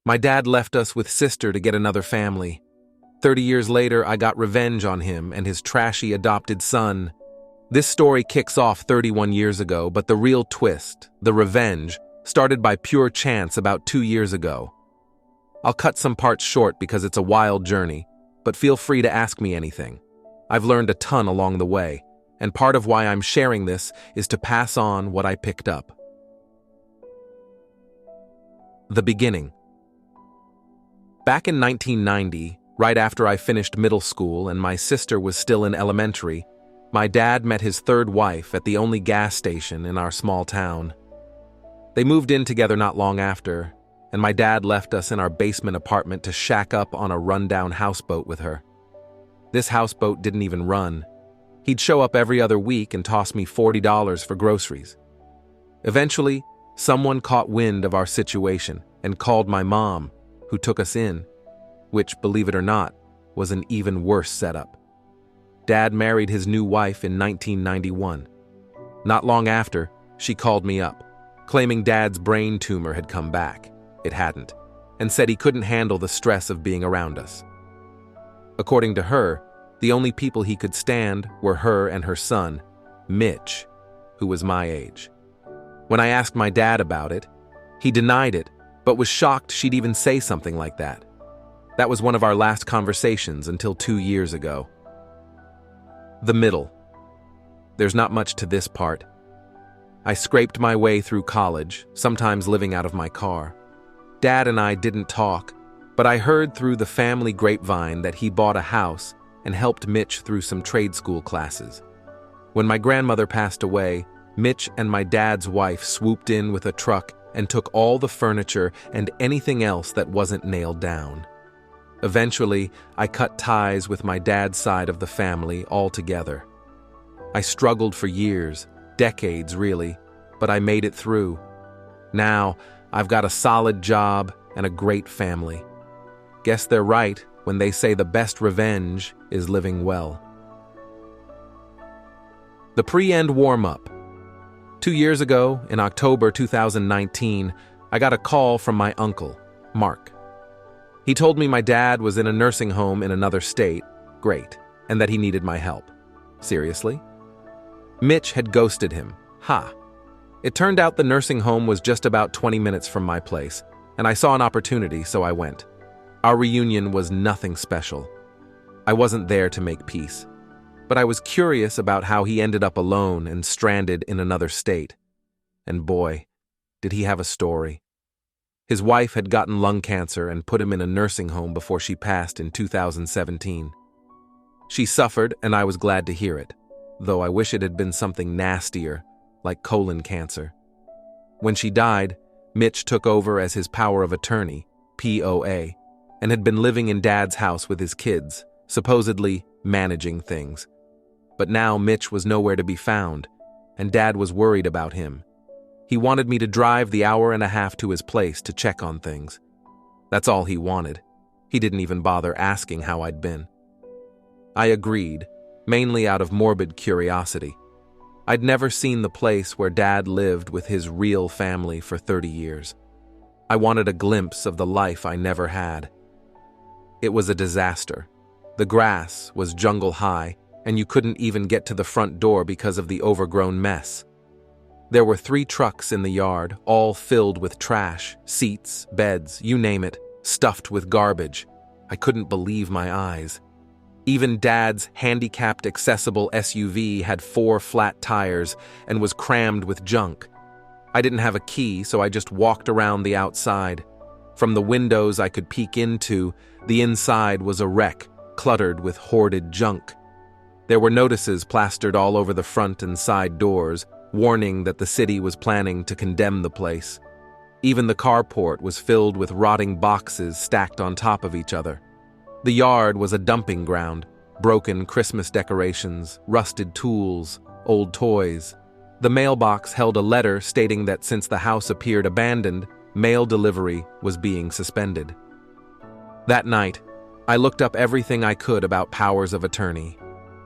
My dad left us with sister to get another family. 30 years later, I got revenge on him and his trashy adopted son. This story kicks off 31 years ago, but the real twist, the revenge, started by pure chance about 2 years ago. I'll cut some parts short because it's a wild journey, but feel free to ask me anything. I've learned a ton along the way, and part of why I'm sharing this is to pass on what I picked up. The beginning. Back in 1990, right after I finished middle school and my sister was still in elementary, my dad met his third wife at the only gas station in our small town. They moved in together not long after, and my dad left us in our basement apartment to shack up on a rundown houseboat with her. This houseboat didn't even run. He'd show up every other week and toss me $40 for groceries. Eventually, someone caught wind of our situation and called my mom, who took us in, which, believe it or not, was an even worse setup. Dad married his new wife in 1991. Not long after, she called me up, claiming Dad's brain tumor had come back. It hadn't, and said he couldn't handle the stress of being around us. According to her, the only people he could stand were her and her son, Mitch, who was my age. When I asked my dad about it, he denied it, but was shocked she'd even say something like that. That was one of our last conversations until 2 years ago. The middle. There's not much to this part. I scraped my way through college, sometimes living out of my car. Dad and I didn't talk, but I heard through the family grapevine that he bought a house and helped Mitch through some trade school classes. When my grandmother passed away, Mitch and my dad's wife swooped in with a truck and took all the furniture and anything else that wasn't nailed down. Eventually, I cut ties with my dad's side of the family altogether. I struggled for years, decades really, but I made it through. Now, I've got a solid job and a great family. Guess they're right when they say the best revenge is living well. The pre-end warm-up. 2 years ago, in October 2019, I got a call from my uncle, Mark. He told me my dad was in a nursing home in another state, great, and that he needed my help. Seriously? Mitch had ghosted him. Ha! It turned out the nursing home was just about 20 minutes from my place, and I saw an opportunity, so I went. Our reunion was nothing special. I wasn't there to make peace, but I was curious about how he ended up alone and stranded in another state. And boy, did he have a story. His wife had gotten lung cancer and put him in a nursing home before she passed in 2017. She suffered, and I was glad to hear it, though I wish it had been something nastier, like colon cancer. When she died, Mitch took over as his power of attorney, POA, and had been living in Dad's house with his kids, supposedly managing things. But now Mitch was nowhere to be found, and Dad was worried about him. He wanted me to drive the hour and a half to his place to check on things. That's all he wanted. He didn't even bother asking how I'd been. I agreed, mainly out of morbid curiosity. I'd never seen the place where Dad lived with his real family for 30 years. I wanted a glimpse of the life I never had. It was a disaster. The grass was jungle high, and you couldn't even get to the front door because of the overgrown mess. There were 3 trucks in the yard, all filled with trash, seats, beds, you name it, stuffed with garbage. I couldn't believe my eyes. Even Dad's handicapped accessible SUV had 4 flat tires and was crammed with junk. I didn't have a key, so I just walked around the outside. From the windows I could peek into, the inside was a wreck, cluttered with hoarded junk. There were notices plastered all over the front and side doors, warning that the city was planning to condemn the place. Even the carport was filled with rotting boxes stacked on top of each other. The yard was a dumping ground, broken Christmas decorations, rusted tools, old toys. The mailbox held a letter stating that since the house appeared abandoned, mail delivery was being suspended. That night, I looked up everything I could about powers of attorney.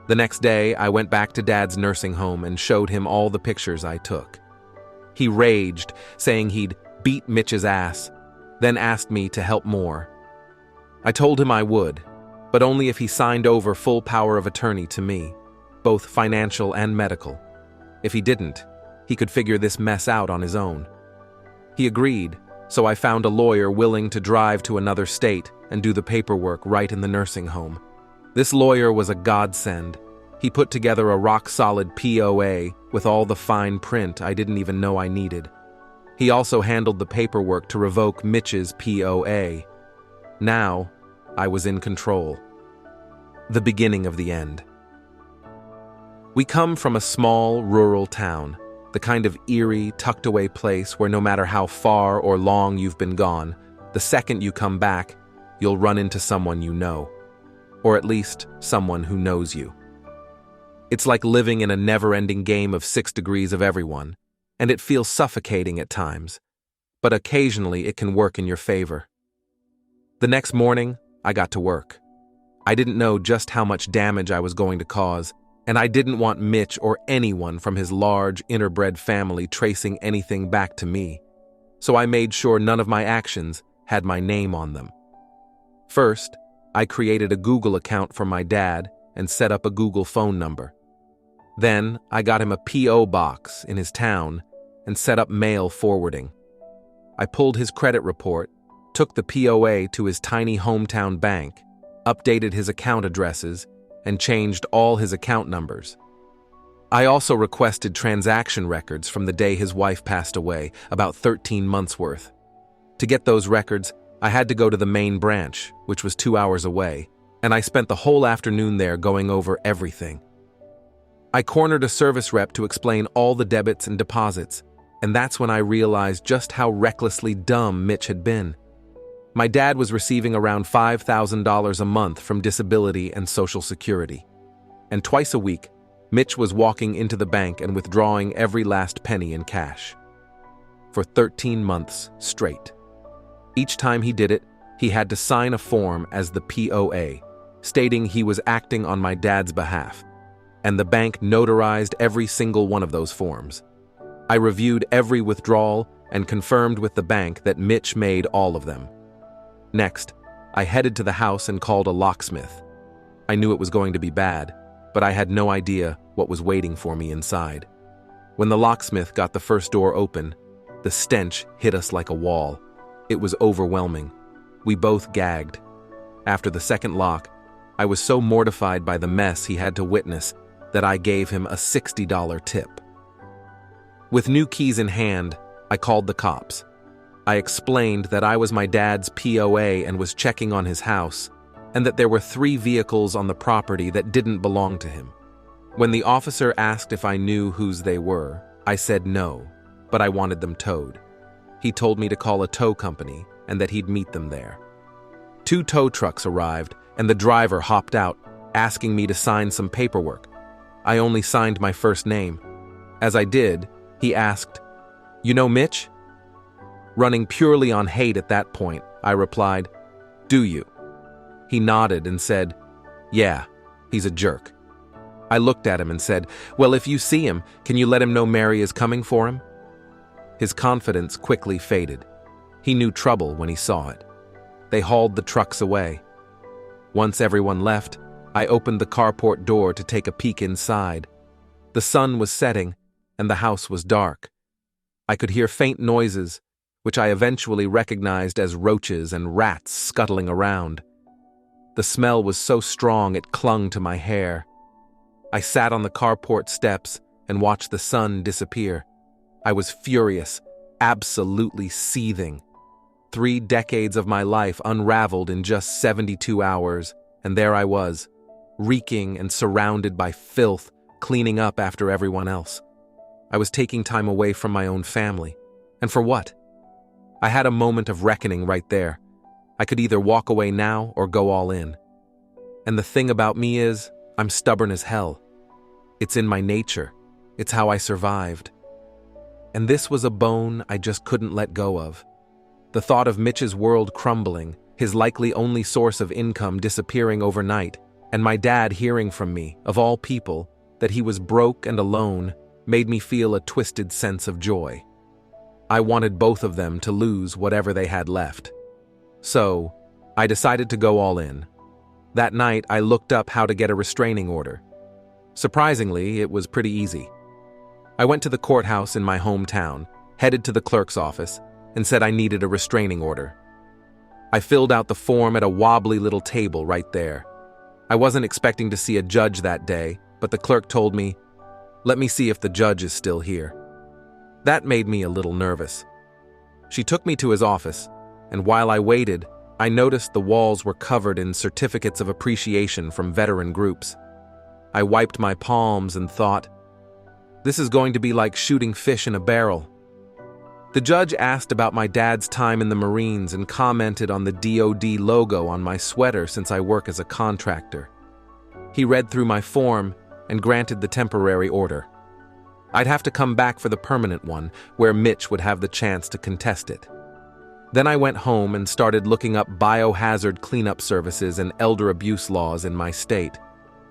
The next day, I went back to Dad's nursing home and showed him all the pictures I took. He raged, saying he'd beat Mitch's ass. then asked me to help more. I told him I would, but only if he signed over full power of attorney to me, both financial and medical. If he didn't, he could figure this mess out on his own. He agreed, so I found a lawyer willing to drive to another state and do the paperwork right in the nursing home. This lawyer was a godsend. He put together a rock-solid POA with all the fine print I didn't even know I needed. He also handled the paperwork to revoke Mitch's POA. Now, I was in control. The beginning of the end. We come from a small, rural town, the kind of eerie, tucked-away place where no matter how far or long you've been gone, the second you come back, you'll run into someone you know. Or at least, someone who knows you. It's like living in a never-ending game of 6 degrees of everyone, and it feels suffocating at times, but occasionally it can work in your favor. The next morning, I got to work. I didn't know just how much damage I was going to cause, and I didn't want Mitch or anyone from his large, interbred family tracing anything back to me, so I made sure none of my actions had my name on them. First, I created a Google account for my dad and set up a Google phone number. Then, I got him a P.O. box in his town and set up mail forwarding. I pulled his credit report, took the POA to his tiny hometown bank, updated his account addresses, and changed all his account numbers. I also requested transaction records from the day his wife passed away, about 13 months worth. To get those records, I had to go to the main branch, which was 2 hours away, and I spent the whole afternoon there going over everything. I cornered a service rep to explain all the debits and deposits, and that's when I realized just how recklessly dumb Mitch had been. My dad was receiving around $5,000 a month from disability and Social Security. And twice a week, Mitch was walking into the bank and withdrawing every last penny in cash. For 13 months straight. Each time he did it, he had to sign a form as the POA, stating he was acting on my dad's behalf, and the bank notarized every single one of those forms. I reviewed every withdrawal and confirmed with the bank that Mitch made all of them. Next, I headed to the house and called a locksmith. I knew it was going to be bad, but I had no idea what was waiting for me inside. When the locksmith got the first door open, the stench hit us like a wall. It was overwhelming. We both gagged. After the second lock, I was so mortified by the mess he had to witness that I gave him a $60 tip. With new keys in hand, I called the cops. I explained that I was my dad's POA and was checking on his house, and that there were 3 vehicles on the property that didn't belong to him. When the officer asked if I knew whose they were, I said no, but I wanted them towed. He told me to call a tow company and that he'd meet them there. 2 tow trucks arrived, and the driver hopped out, asking me to sign some paperwork. I only signed my first name. As I did, he asked, "You know Mitch?" Running purely on hate at that point, I replied, "Do you?" He nodded and said, "Yeah, he's a jerk." I looked at him and said, "Well, if you see him, can you let him know Mary is coming for him?" His confidence quickly faded. He knew trouble when he saw it. They hauled the trucks away. Once everyone left, I opened the carport door to take a peek inside. The sun was setting, and the house was dark. I could hear faint noises, which I eventually recognized as roaches and rats scuttling around. The smell was so strong it clung to my hair. I sat on the carport steps and watched the sun disappear. I was furious, absolutely seething. 3 decades of my life unraveled in just 72 hours, and there I was, reeking and surrounded by filth, cleaning up after everyone else. I was taking time away from my own family. And for what? I had a moment of reckoning right there. I could either walk away now or go all in. And the thing about me is, I'm stubborn as hell. It's in my nature. It's how I survived. And this was a bone I just couldn't let go of. The thought of Mitch's world crumbling, his likely only source of income disappearing overnight, and my dad hearing from me, of all people, that he was broke and alone, made me feel a twisted sense of joy. I wanted both of them to lose whatever they had left. So, I decided to go all in. That night, I looked up how to get a restraining order. Surprisingly, it was pretty easy. I went to the courthouse in my hometown, headed to the clerk's office, and said I needed a restraining order. I filled out the form at a wobbly little table right there. I wasn't expecting to see a judge that day, but the clerk told me, "Let me see if the judge is still here." That made me a little nervous. She took me to his office, and while I waited, I noticed the walls were covered in certificates of appreciation from veteran groups. I wiped my palms and thought, this is going to be like shooting fish in a barrel. The judge asked about my dad's time in the Marines and commented on the DoD logo on my sweater since I work as a contractor. He read through my form and granted the temporary order. I'd have to come back for the permanent one, where Mitch would have the chance to contest it. Then I went home and started looking up biohazard cleanup services and elder abuse laws in my state.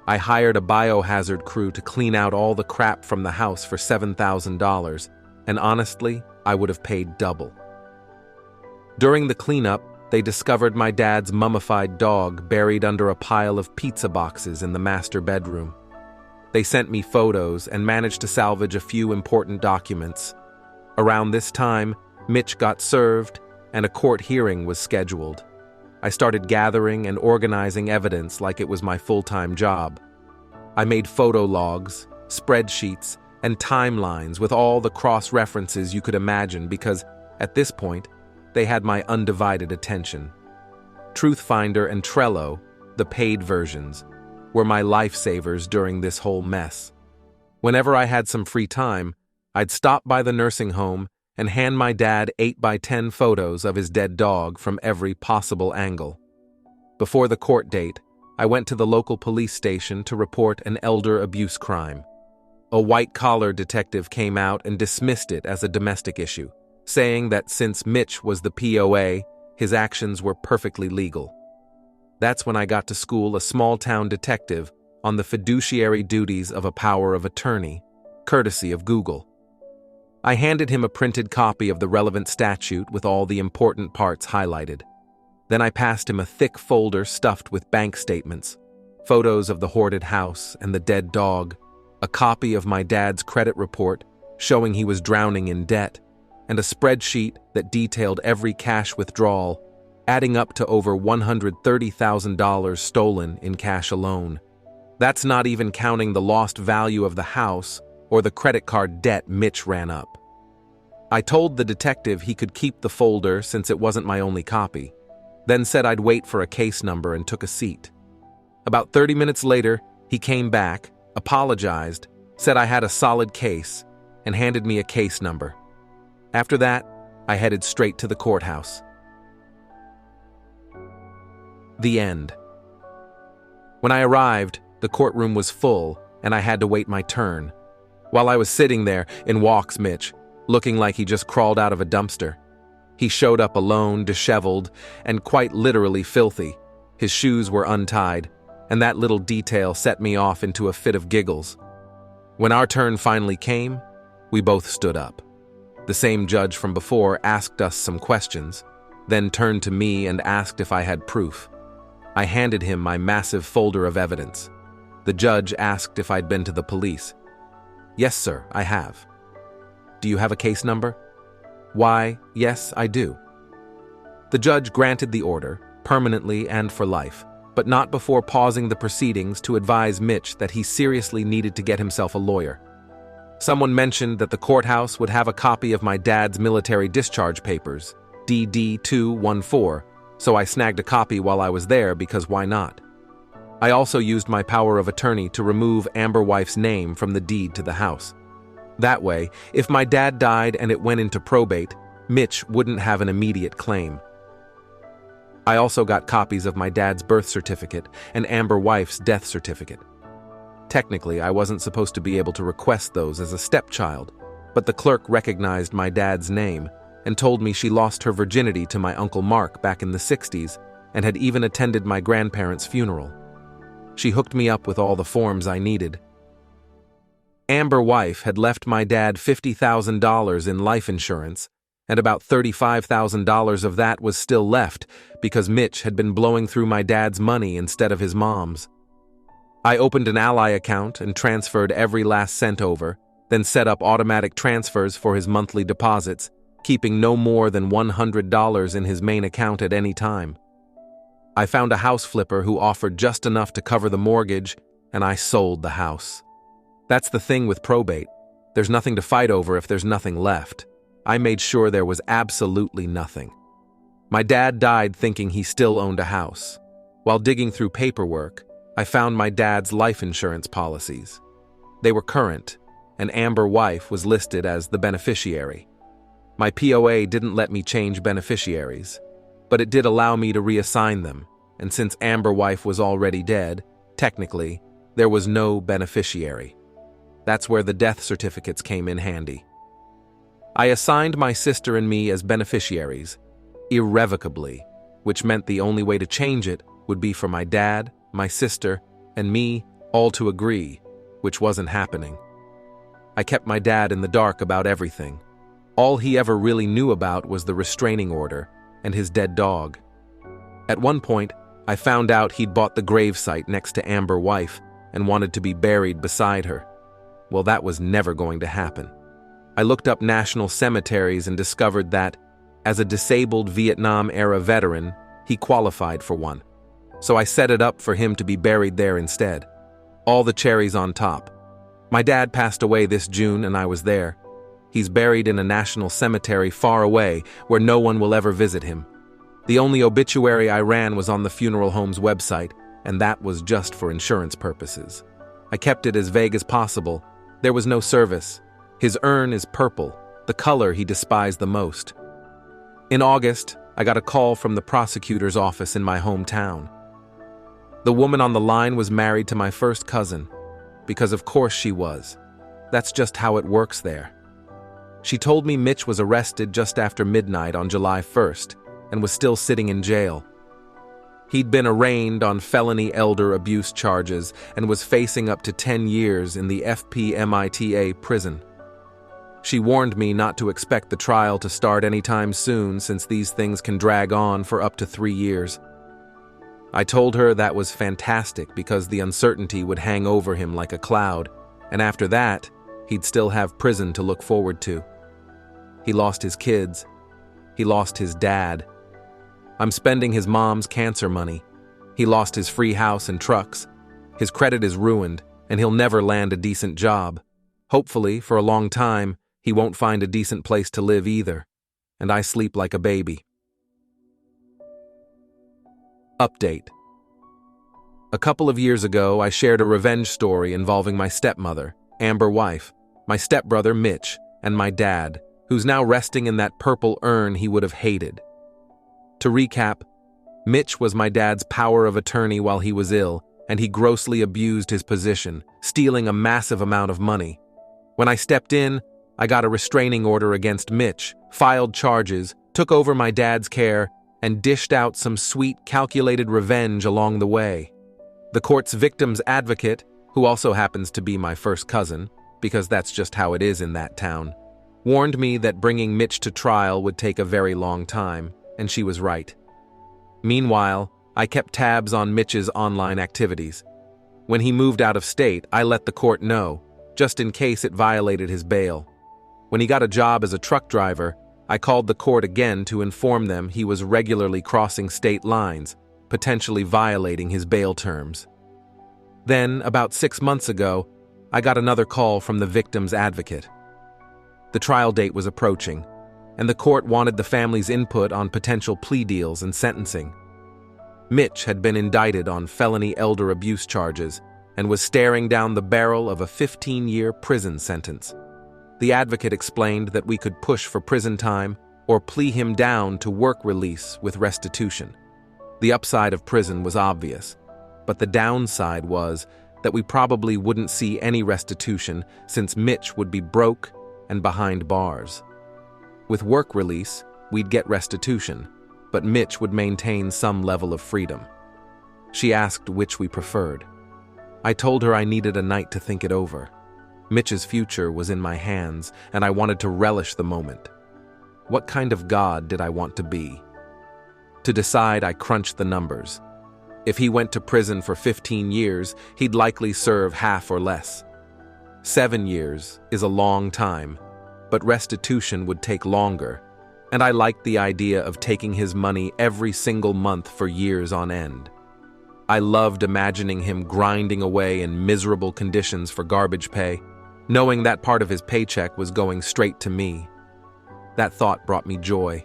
I hired a biohazard crew to clean out all the crap from the house for $7,000, and honestly, I would have paid double. During the cleanup, they discovered my dad's mummified dog buried under a pile of pizza boxes in the master bedroom. They sent me photos and managed to salvage a few important documents. Around this time, Mitch got served, and a court hearing was scheduled. I started gathering and organizing evidence like it was my full-time job. I made photo logs, spreadsheets, and timelines with all the cross-references you could imagine because, at this point, they had my undivided attention. Truthfinder and Trello, the paid versions, were my lifesavers during this whole mess. Whenever I had some free time, I'd stop by the nursing home and hand my dad 8x10 photos of his dead dog from every possible angle. Before the court date, I went to the local police station to report an elder abuse crime. A white-collar detective came out and dismissed it as a domestic issue, saying that since Mitch was the POA, his actions were perfectly legal. That's when I got to school a small-town detective on the fiduciary duties of a power of attorney, courtesy of Google. I handed him a printed copy of the relevant statute with all the important parts highlighted. Then I passed him a thick folder stuffed with bank statements, photos of the hoarded house and the dead dog, a copy of my dad's credit report showing he was drowning in debt, and a spreadsheet that detailed every cash withdrawal, adding up to over $130,000 stolen in cash alone. That's not even counting the lost value of the house or the credit card debt Mitch ran up. I told the detective he could keep the folder since it wasn't my only copy, then said I'd wait for a case number and took a seat. About 30 minutes later, he came back, apologized, said I had a solid case, and handed me a case number. After that, I headed straight to the courthouse. The end. When I arrived, the courtroom was full, and I had to wait my turn. While I was sitting there, in walks Mitch, looking like he just crawled out of a dumpster. He showed up alone, disheveled, and quite literally filthy. His shoes were untied, and that little detail set me off into a fit of giggles. When our turn finally came, we both stood up. The same judge from before asked us some questions, then turned to me and asked if I had proof. I handed him my massive folder of evidence. The judge asked if I'd been to the police. "Yes, sir, I have." "Do you have a case number?" "Why, yes, I do." The judge granted the order, permanently and for life, but not before pausing the proceedings to advise Mitch that he seriously needed to get himself a lawyer. Someone mentioned that the courthouse would have a copy of my dad's military discharge papers, DD-214, so I snagged a copy while I was there because why not? I also used my power of attorney to remove Amber Wife's name from the deed to the house. That way, if my dad died and it went into probate, Mitch wouldn't have an immediate claim. I also got copies of my dad's birth certificate and Amber Wife's death certificate. Technically, I wasn't supposed to be able to request those as a stepchild, but the clerk recognized my dad's name and told me she lost her virginity to my Uncle Mark back in the 60s and had even attended my grandparents' funeral. She hooked me up with all the forms I needed. Amber Wife had left my dad $50,000 in life insurance and about $35,000 of that was still left because Mitch had been blowing through my dad's money instead of his mom's. I opened an Ally account and transferred every last cent over, then set up automatic transfers for his monthly deposits, keeping no more than $100 in his main account at any time. I found a house flipper who offered just enough to cover the mortgage, and I sold the house. That's the thing with probate. There's nothing to fight over if there's nothing left. I made sure there was absolutely nothing. My dad died thinking he still owned a house. While digging through paperwork, I found my dad's life insurance policies. They were current, and Amber Wife was listed as the beneficiary. My POA didn't let me change beneficiaries, but it did allow me to reassign them, and since Amber Wife was already dead, technically, there was no beneficiary. That's where the death certificates came in handy. I assigned my sister and me as beneficiaries, irrevocably, which meant the only way to change it would be for my dad, my sister, and me all to agree, which wasn't happening. I kept my dad in the dark about everything. All he ever really knew about was the restraining order and his dead dog. At one point, I found out he'd bought the gravesite next to Amber Wife and wanted to be buried beside her. Well, that was never going to happen. I looked up national cemeteries and discovered that, as a disabled Vietnam-era veteran, he qualified for one. So I set it up for him to be buried there instead. All the cherries on top. My dad passed away this June and I was there. He's buried in a national cemetery far away where no one will ever visit him. The only obituary I ran was on the funeral home's website, and that was just for insurance purposes. I kept it as vague as possible. There was no service. His urn is purple, the color he despised the most. In August, I got a call from the prosecutor's office in my hometown. The woman on the line was married to my first cousin, because of course she was. That's just how it works there. She told me Mitch was arrested just after midnight on July 1st and was still sitting in jail. He'd been arraigned on felony elder abuse charges and was facing up to 10 years in the FPMITA prison. She warned me not to expect the trial to start anytime soon since these things can drag on for up to 3 years. I told her that was fantastic because the uncertainty would hang over him like a cloud, and after that, he'd still have prison to look forward to. He lost his kids. He lost his dad. I'm spending his mom's cancer money. He lost his free house and trucks. His credit is ruined, and he'll never land a decent job. Hopefully, for a long time, he won't find a decent place to live either. And I sleep like a baby. Update. A couple of years ago, I shared a revenge story involving my stepmother, Amber Wife, my stepbrother Mitch, and my dad, who's now resting in that purple urn he would have hated. To recap, Mitch was my dad's power of attorney while he was ill, and he grossly abused his position, stealing a massive amount of money. When I stepped in, I got a restraining order against Mitch, filed charges, took over my dad's care, and dished out some sweet, calculated revenge along the way. The court's victim's advocate, who also happens to be my first cousin, because that's just how it is in that town, warned me that bringing Mitch to trial would take a very long time, and she was right. Meanwhile, I kept tabs on Mitch's online activities. When he moved out of state, I let the court know, just in case it violated his bail. When he got a job as a truck driver, I called the court again to inform them he was regularly crossing state lines, potentially violating his bail terms. Then, about 6 months ago, I got another call from the victim's advocate. The trial date was approaching, and the court wanted the family's input on potential plea deals and sentencing. Mitch had been indicted on felony elder abuse charges and was staring down the barrel of a 15-year prison sentence. The advocate explained that we could push for prison time or plea him down to work release with restitution. The upside of prison was obvious, but the downside was that we probably wouldn't see any restitution since Mitch would be broke and behind bars. With work release, we'd get restitution, but Mitch would maintain some level of freedom. She asked which we preferred. I told her I needed a night to think it over. Mitch's future was in my hands, and I wanted to relish the moment. What kind of God did I want to be? To decide, I crunched the numbers. If he went to prison for 15 years, he'd likely serve half or less. 7 years is a long time, but restitution would take longer, and I liked the idea of taking his money every single month for years on end. I loved imagining him grinding away in miserable conditions for garbage pay, knowing that part of his paycheck was going straight to me. That thought brought me joy.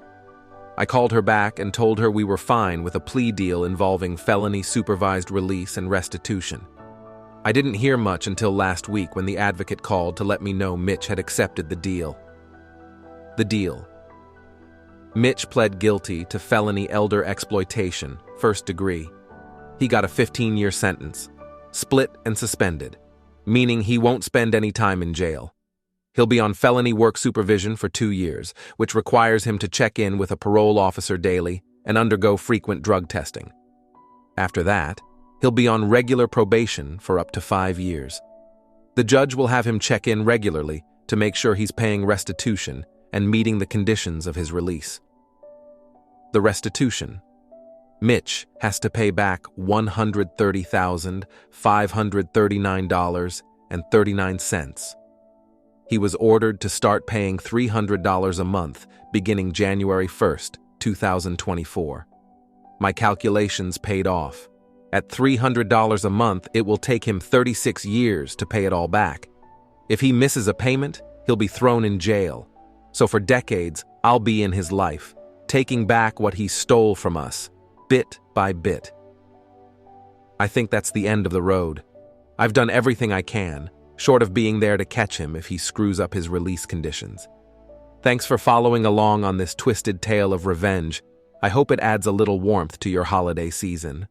I called her back and told her we were fine with a plea deal involving felony supervised release and restitution. I didn't hear much until last week when the advocate called to let me know Mitch had accepted the deal. The deal. Mitch pled guilty to felony elder exploitation, first degree. He got a 15-year sentence, split and suspended, meaning he won't spend any time in jail. He'll be on felony work supervision for 2 years, which requires him to check in with a parole officer daily and undergo frequent drug testing. After that, he'll be on regular probation for up to 5 years. The judge will have him check in regularly to make sure he's paying restitution and meeting the conditions of his release. The restitution. Mitch has to pay back $130,539.39. He was ordered to start paying $300 a month beginning January 1st, 2024. My calculations paid off. At $300 a month, it will take him 36 years to pay it all back. If he misses a payment, he'll be thrown in jail. So for decades, I'll be in his life, taking back what he stole from us, bit by bit. I think that's the end of the road. I've done everything I can, short of being there to catch him if he screws up his release conditions. Thanks for following along on this twisted tale of revenge. I hope it adds a little warmth to your holiday season.